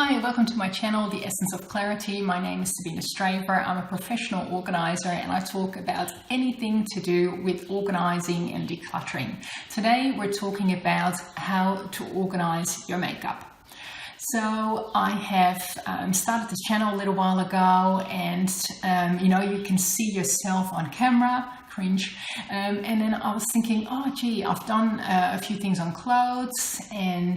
Hi, welcome to my channel, The Essence of Clarity. My name is Sabina Straver. I'm a professional organizer and I talk about anything to do with organizing and decluttering. Today we're talking about how to organize your makeup. So I have started this channel a little while ago and you can see yourself on camera. Cringe. And then I was thinking, oh gee, I've done a few things on clothes and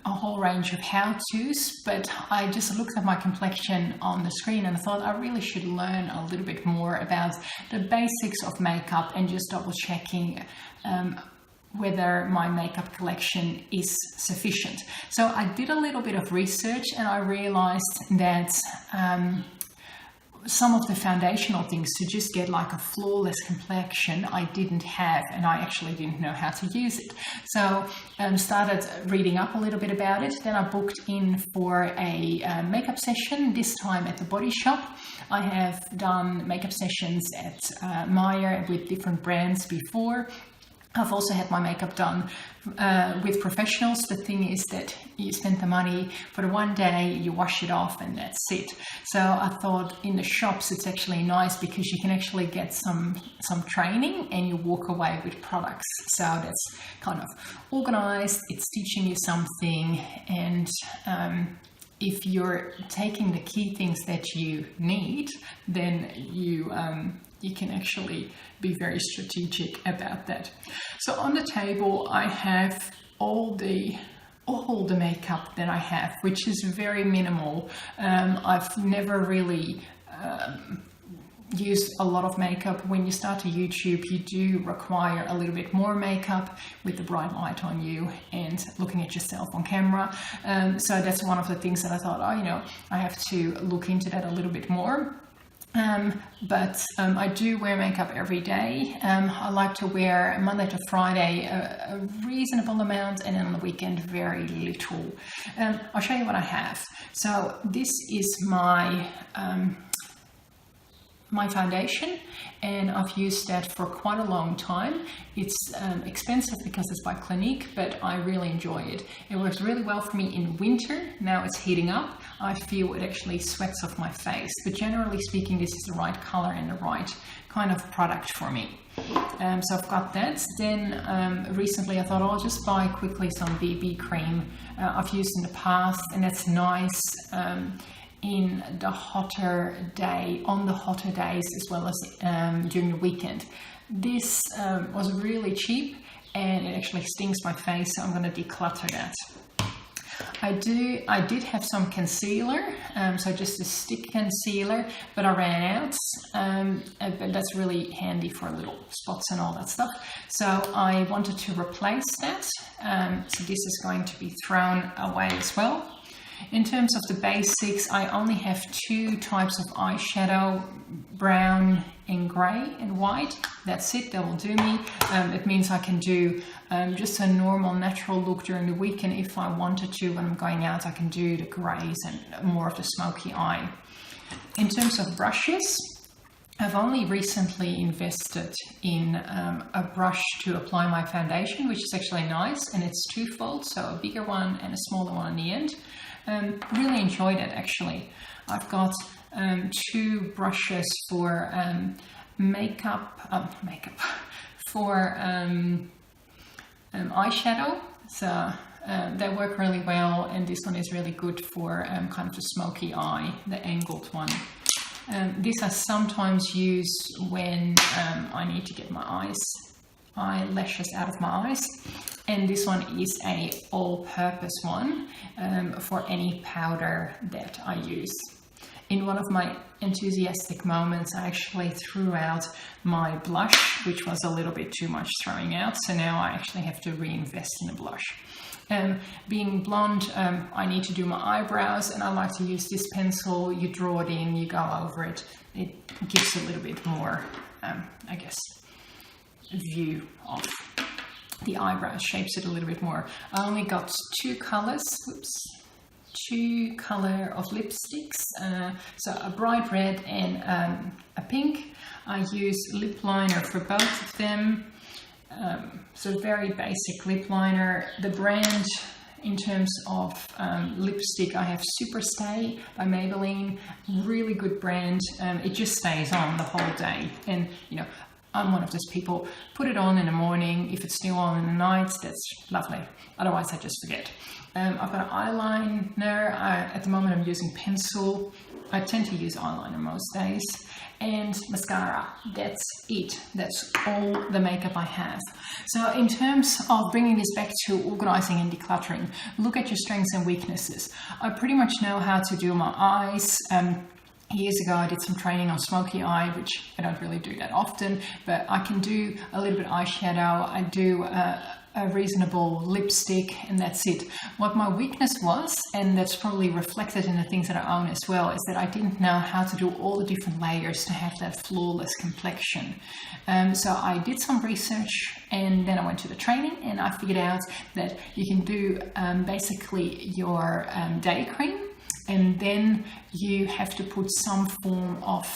a whole range of how-tos, but I just looked at my complexion on the screen and I thought I really should learn a little bit more about the basics of makeup and just double checking whether my makeup collection is sufficient. So I did a little bit of research and I realized that some of the foundational things to just get like a flawless complexion I didn't have, and I actually didn't know how to use it. So started reading up a little bit about it. Then I booked in for a makeup session, this time at the Body Shop. I have done makeup sessions at Maya with different brands before. I've also had my makeup done with professionals. The thing is that you spend the money for the one day, you wash it off and that's it. So I thought in the shops it's actually nice because you can actually get some training and you walk away with products. So that's kind of organized, it's teaching you something, and if you're taking the key things that you need, then you can actually be very strategic about that. So on the table I have all the makeup that I have, which is very minimal. I've never really used a lot of makeup. When you start a YouTube, you do require a little bit more makeup with the bright light on you and looking at yourself on camera. So that's one of the things that I thought, I have to look into that a little bit more. But I do wear makeup every day. I like to wear Monday to Friday a reasonable amount, and then on the weekend very little. I'll show you what I have. So this is my foundation, and I've used that for quite a long time. It's expensive because it's by Clinique, but I really enjoy it. It works really well for me in winter. Now it's heating up. I feel it actually sweats off my face, but generally speaking, this is the right color and the right kind of product for me. So I've got that. Then recently I thought I'll just buy quickly some BB cream. I've used in the past, and that's nice in the hotter days as well as during the weekend. This was really cheap and it actually stings my face, so I'm going to declutter that. I did have some concealer, so just a stick concealer, but I ran out, but that's really handy for little spots and all that stuff. So I wanted to replace that, so this is going to be thrown away as well. In terms of the basics, I only have two types of eyeshadow, brown and grey and white. That's it, that will do me. It means I can do just a normal natural look during the week, and if I wanted to, when I'm going out, I can do the greys and more of the smoky eye. In terms of brushes, I've only recently invested in a brush to apply my foundation, which is actually nice, and it's twofold, so a bigger one and a smaller one on the end. Really enjoyed it actually. I've got two brushes for for eyeshadow, so they work really well, and this one is really good for kind of the smoky eye, the angled one. This I sometimes use when I need to get my eyelashes out of my eyes, and this one is a all-purpose one for any powder that I use. In one of my enthusiastic moments, I actually threw out my blush, which was a little bit too much throwing out, so now I actually have to reinvest in a blush. Being blonde, I need to do my eyebrows, and I like to use this pencil. You draw it in, you go over it. It gives a little bit more, I guess, view of the eyebrows, shapes it a little bit more. I only got two color of lipsticks, so a bright red and a pink. I use lip liner for both of them. So very basic lip liner. The brand In terms of lipstick, I have Superstay by Maybelline, really good brand. It just stays on the whole day, and you know, I'm one of those people, put it on in the morning, if it's still on in the night, that's lovely. Otherwise I just forget. I've got an eyeliner. At the moment I'm using pencil. I tend to use eyeliner most days. And mascara, that's it. That's all the makeup I have. So in terms of bringing this back to organizing and decluttering, look at your strengths and weaknesses. I pretty much know how to do my eyes. Years ago I did some training on smoky eye, which I don't really do that often, but I can do a little bit of eyeshadow. I do a reasonable lipstick, and that's it. What my weakness was, and that's probably reflected in the things that I own as well, is that I didn't know how to do all the different layers to have that flawless complexion. So I did some research, and then I went to the training, and I figured out that you can do basically your day cream, and then you have to put some form of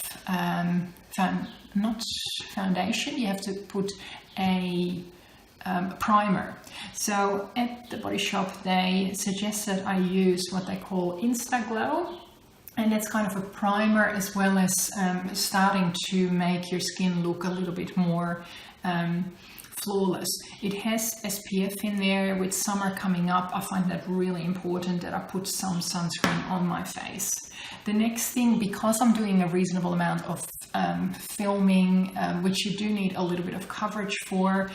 not foundation, you have to put a primer. So at the Body Shop they suggested I use what they call Instaglow, and that's kind of a primer as well as starting to make your skin look a little bit more flawless. It has SPF in there. With summer coming up, I find that really important that I put some sunscreen on my face. The next thing, because I'm doing a reasonable amount of filming, which you do need a little bit of coverage for,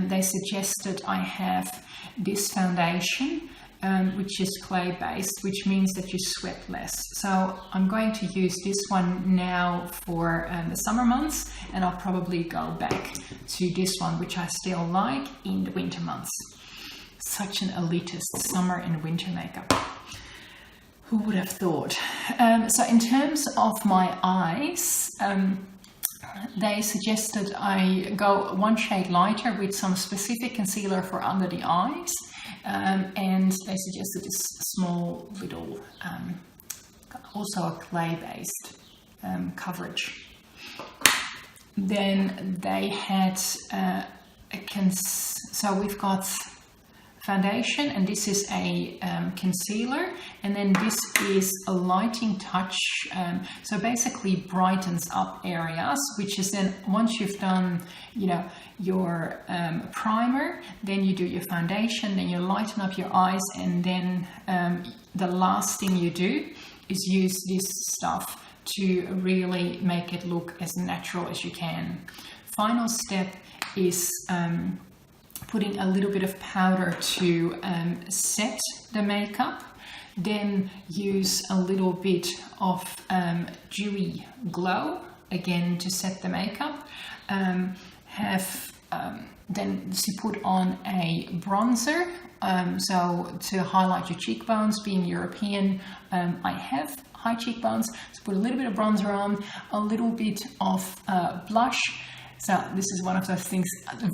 they suggested I have this foundation, which is clay based, which means that you sweat less. So I'm going to use this one now for the summer months, and I'll probably go back to this one, which I still like, in the winter months. Such an elitist summer and winter makeup. Who would have thought? So in terms of my eyes, they suggested I go one shade lighter with some specific concealer for under the eyes. And they suggested this small little, also a clay-based coverage. Then they had, so we've got foundation, and this is a concealer, and then this is a lighting touch, so basically brightens up areas, which is then, once you've done, you know, your primer, then you do your foundation, then you lighten up your eyes, and then the last thing you do is use this stuff to really make it look as natural as you can. Final step is putting a little bit of powder to set the makeup, then use a little bit of dewy glow again to set the makeup. Then you put on a bronzer, so to highlight your cheekbones. Being European, I have high cheekbones, so put a little bit of bronzer on, a little bit of blush. So this is one of those things,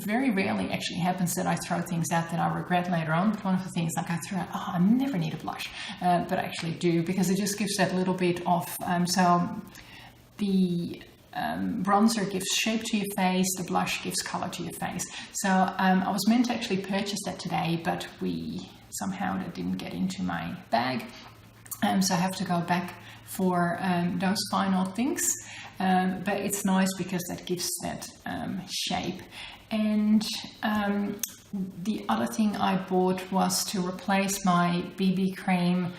very rarely actually happens that I throw things out that I regret later on, but one of the things, like, I throw out, oh, I never need a blush, but I actually do, because it just gives that little bit of, so the bronzer gives shape to your face, the blush gives color to your face. So I was meant to actually purchase that today, but somehow that didn't get into my bag, so I have to go back for those final things. But it's nice because that gives that shape. And the other thing I bought was to replace my BB cream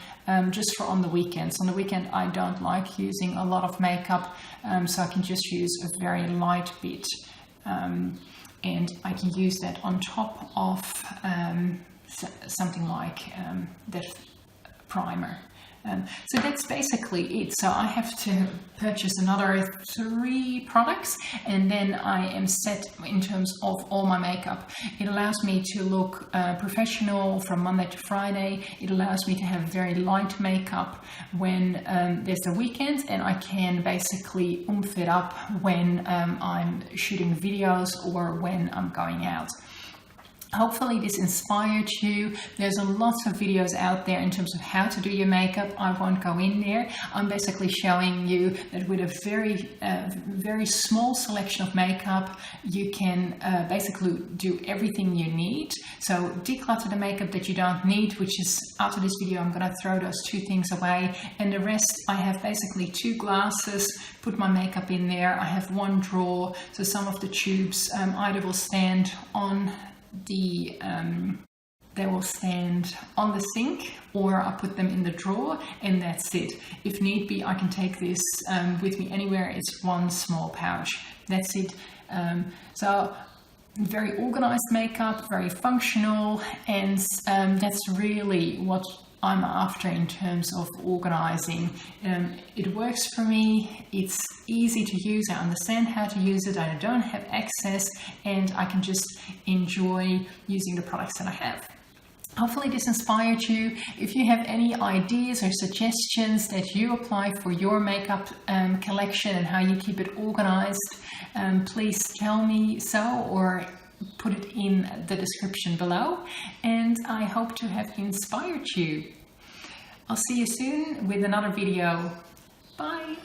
just for on the weekends. On the weekend I don't like using a lot of makeup, so I can just use a very light bit, and I can use that on top of something like that primer. So that's basically it. So I have to purchase another 3 products, and then I am set in terms of all my makeup. It allows me to look professional from Monday to Friday. It allows me to have very light makeup when there's a weekend, and I can basically oomph it up when I'm shooting videos or when I'm going out. Hopefully this inspired you. There's a lot of videos out there in terms of how to do your makeup. I won't go in there. I'm basically showing you that with a very small selection of makeup, you can basically do everything you need. So declutter the makeup that you don't need, which is, after this video, I'm going to throw those 2 things away. And the rest, I have basically 2 glasses, put my makeup in there. I have 1 drawer, so some of the tubes either will stand on they will stand on the sink, or I put them in the drawer, and that's it. If need be, I can take this with me anywhere. It's 1 small pouch. That's it. So very organized makeup, very functional, and that's really what I'm after in terms of organizing. It works for me, it's easy to use, I understand how to use it, I don't have access, and I can just enjoy using the products that I have. Hopefully this inspired you. If you have any ideas or suggestions that you apply for your makeup collection and how you keep it organized, please tell me so, or put it in the description below, and I hope to have inspired you. I'll see you soon with another video. Bye!